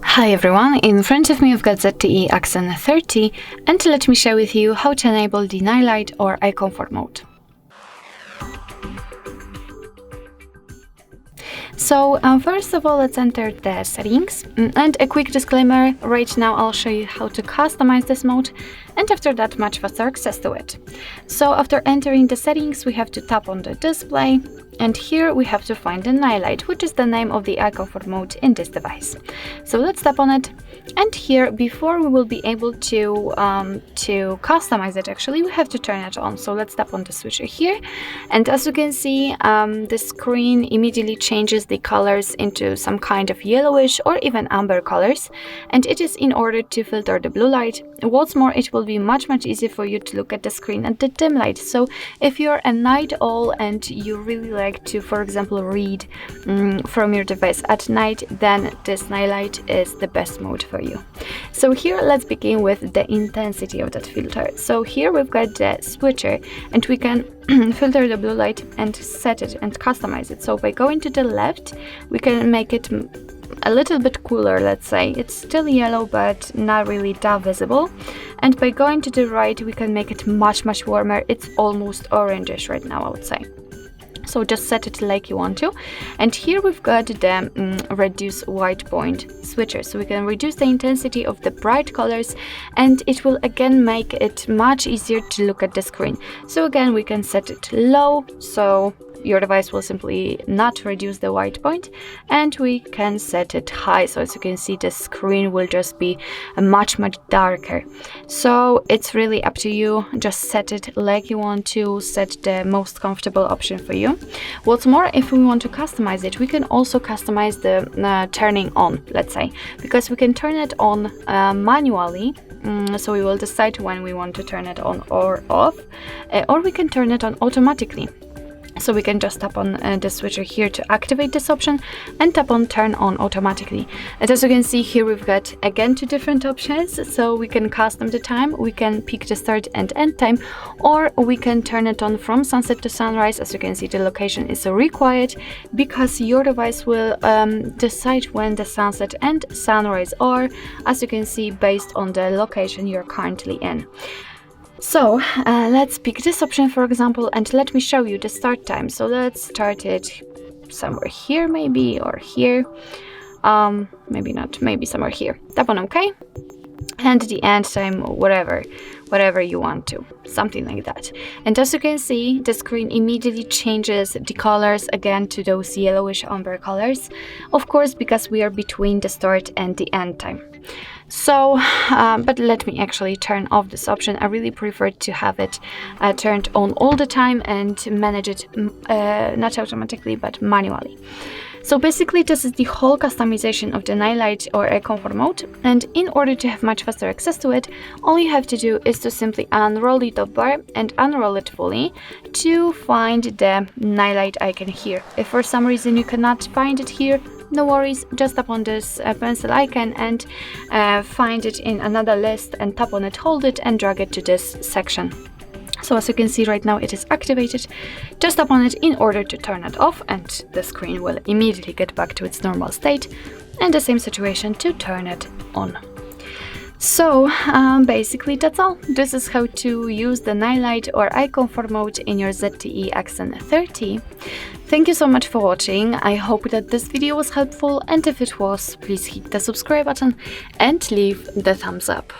Hi everyone, in front of me I've got ZTE Axon 30 and let me share with you how to enable the night light or eye comfort mode. So first of all, let's enter the settings, and a quick disclaimer, right now I'll show you how to customize this mode and after that much faster access to it. So after entering the settings we have to tap on the display and here we have to find the night light, which is the name of the eye comfort mode in this device. So let's tap on it, and here before we will be able to customize it, actually we have to turn it on. So let's tap on the switcher here, and as you can see the screen immediately changes the colors into some kind of yellowish or even amber colors, and it is in order to filter the blue light. What's more, it will be much easier for you to look at the screen at the dim light. So if you're a night owl and you really like to, for example, read from your device at night, then this night light is the best mode for you. So here let's begin with the intensity of that filter. So here we've got the switcher and we can filter the blue light and set it and customize it. So by going to the left we can make it a little bit cooler, let's say. It's still yellow but not really that visible, and by going to the right we can make it much warmer. It's almost orangish right now, I would say. So just set it like you want to, and here we've got the reduce white point switcher, so we can reduce the intensity of the bright colors and it will again make it much easier to look at the screen. So again we can set it low, so your device will simply not reduce the white point, and we can set it high, so as you can see the screen will just be much darker. So it's really up to you, just set it like you want to, set the most comfortable option for you. What's more, if we want to customize it, we can also customize the turning on, let's say, because we can turn it on manually. So we will decide when we want to turn it on or off, or we can turn it on automatically. So we can just tap on the switcher here to activate this option and tap on turn on automatically. And as you can see here we've got again two different options. So we can custom the time, we can pick the start and end time, or we can turn it on from sunset to sunrise. As you can see, the location is required because your device will decide when the sunset and sunrise are, as you can see, based on the location you're currently in. So let's pick this option, for example, and let me show you the start time. So let's start it somewhere here maybe, or here, maybe not, maybe somewhere here. Tap on OK, and the end time, whatever you want to, something like that. And as you can see, the screen immediately changes the colors again to those yellowish amber colors, of course because we are between the start and the end time. So but let me actually turn off this option. I really prefer to have it turned on all the time and manage it not automatically but manually. So basically this is the whole customization of the night light or eye comfort mode, and in order to have much faster access to it, all you have to do is to simply unroll the top bar and unroll it fully to find the night light icon here. If for some reason you cannot find it here, no worries, just tap on this pencil icon and find it in another list and tap on it, hold it and drag it to this section. So as you can see right now it is activated. Just tap on it in order to turn it off and the screen will immediately get back to its normal state, and the same situation to turn it on. So basically that's all. This is how to use the night light or eye comfort mode in your ZTE Axon 30. Thank you so much for watching. I hope that this video was helpful, and if it was, please hit the subscribe button and leave the thumbs up.